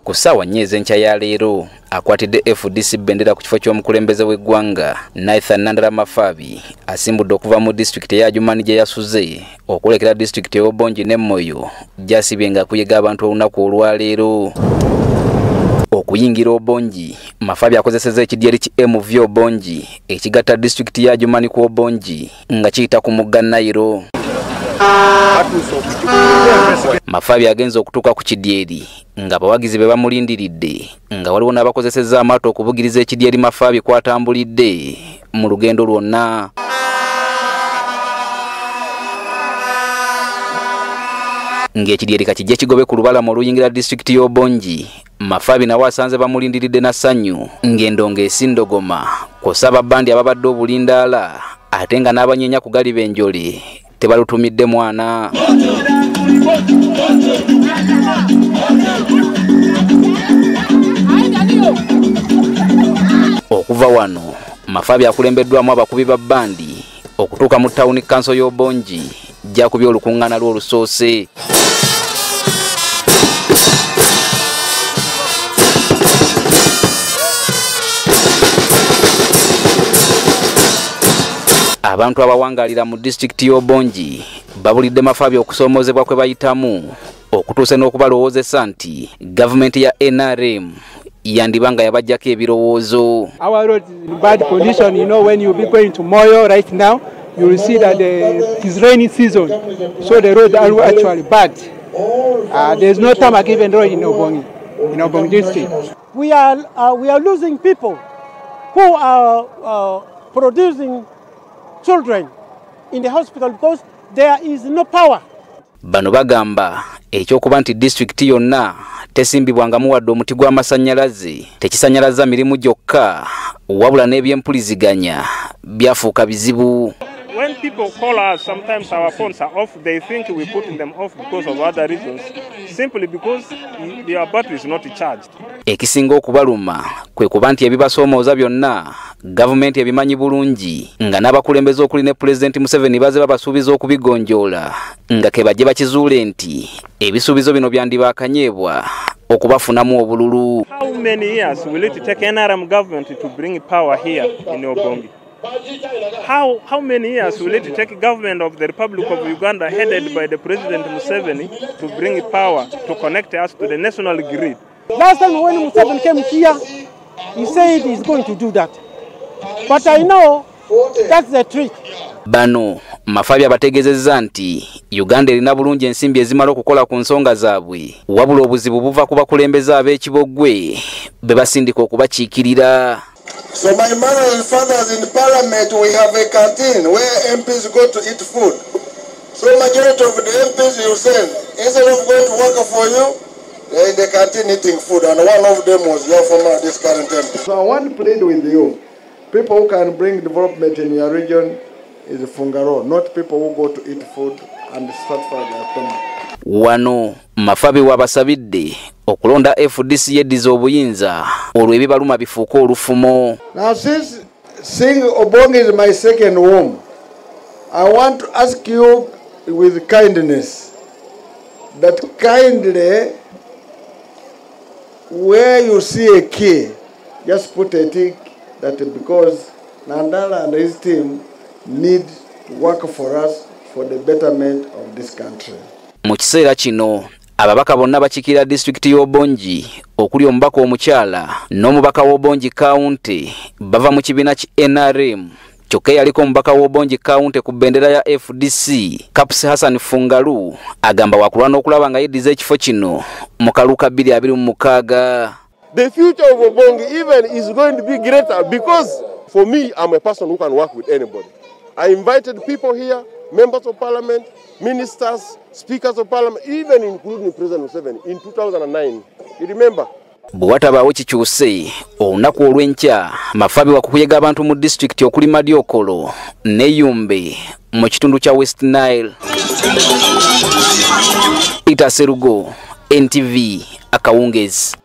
Kusawa nyeze ncha ya leero akwatidde FDC bendera ku kifo ky'omukulembeze w'eggwanga Nathan Nandala Mafabi asimbudde okuva mu district ya Jumani gye yasuze okulekera district y'Obongi ne Moyo gyasibye nga kuyiga abantu olunaku olwaleero. Okuyingira Obongi, Mafabi akozesezza ekidyeri ki MV Obongi ekigatta district ya Jumani ku Obongi nga kiyita ku mugga Nairo. Mafabi agenze okutuuka ku kidyeri nga abawagizi be bamulindiridde nga waliwo n'abakozesezza amaato okubugiriza ekidyeri Mafabi kwatambulidde mu lugendo lwonna. Ng'ekidyeri kakijje kigobe ku lubalama oluyingira district y'Obongi, Mafabi nawe asanze bamulindiridde na ssanyu ng'endongo esindogoma kw'ossa ababbandi ababadde obulindaala ate nga n'abanyenya ku galiba enjole tebalutumidde mwana. Okuva wano, Mafabi akulembeddwamu abakubi ba bbandi okutuuka mu tawuni kanso y'Obongi gyakubye olukuŋŋaana lw'olusoose. Abantu abawangalira mu district y'Obongi babulidde Mafabi okusoomozebwa kwe bayitamu okutuuse n'okubalowoozesa nti gavumenti ya NRM yandibanga yabajjako ebirowoozo. Our road is in bad condition. You know, when you be going to Moyo right now, you will see that it is rainy season, so the roads are actually bad. There is no tarmac even road in Obongi district. We are losing people who are producing children in the hospital because there is no power. Bano bagamba ekyokuba nti district yonna tesimbibwangamu wadde omuti gw'amasannyalaze tekisanyalaza mirimu gyokka wabula n'ebyempuliziganya byafuuka bizibu. When people call us, sometimes our phones are off. They think we put them off because of other reasons, simply because their battery is not charged. Ekisinga okubaluma kwe kuba nti ebibasoomooza byonna gavumenti ebimanyi bulungi nga n'abakulembeze okuli ne President Museveni baze babasuubiza okubigonjoola nga ke bajje bakizuule nti ebisuubizo bino byandibaakanyeebwa okubafunamu obululu. How many years will it take NRM government to bring power here in Obongi? How many years will it take government of the Republic of Uganda headed by the President Museveni to bring power to connect us to the national grid? Last time when Museveni came here, he said he's going to do that. But I know that's the trick. Bano Mafabi abategezezza nti Uganda erina bulungi ensimbi ezimala okukola ku nsonga zaabwe wabula obuzibu buva ku bakulembeze ab'ekibogwe be basindika okubakiikirira. So my mother and fathers in parliament, we have a canteen where MPs go to eat food. So majority of the MPs you send, instead of going to work for you, they're in the canteen eating food, and one of them was your former this current MP. So I want to plead with you, people who can bring development in your region is Fungaro, not people who go to eat food and satisfy their stomach. Wano Mafabi wabasabidde okulonda FDC yeddiza obuyinza olwo ebibaluma bifuuka olufumo. Now since seeing Obongi is my second home, I want to ask you with kindness that kindly where you see a key, just put a tick that because Nandala and his team need to work for us for the betterment of this country. Mu kiseera kino ababaka bonna bakikira district y'Obongi okuli omubaka omukyala n'omubaka w'Obongi County bava mu kibiina ki NRM kyokka yaliko omubaka w'Obongi County ku bendera ya FDC Kapsi Hassan Fungalu agamba wakulwana okulaba nga yeddiza ekifo kino mu kaluka 2026. The future of Obongi even is going to be greater because for me, I'm a person who can work with anybody. I invited people here, members of parliament, ministers, speakers of parliament, even including President Museveni in 2009. You remember? Bw'atabaawo kikyuse olunaku olw'enkya Mafabi wakukuyega abantu mu district okuli Madyokolo ne Yumbe mu kitundu kya West Nile. Ita Serugo, NTV, Akawungezi.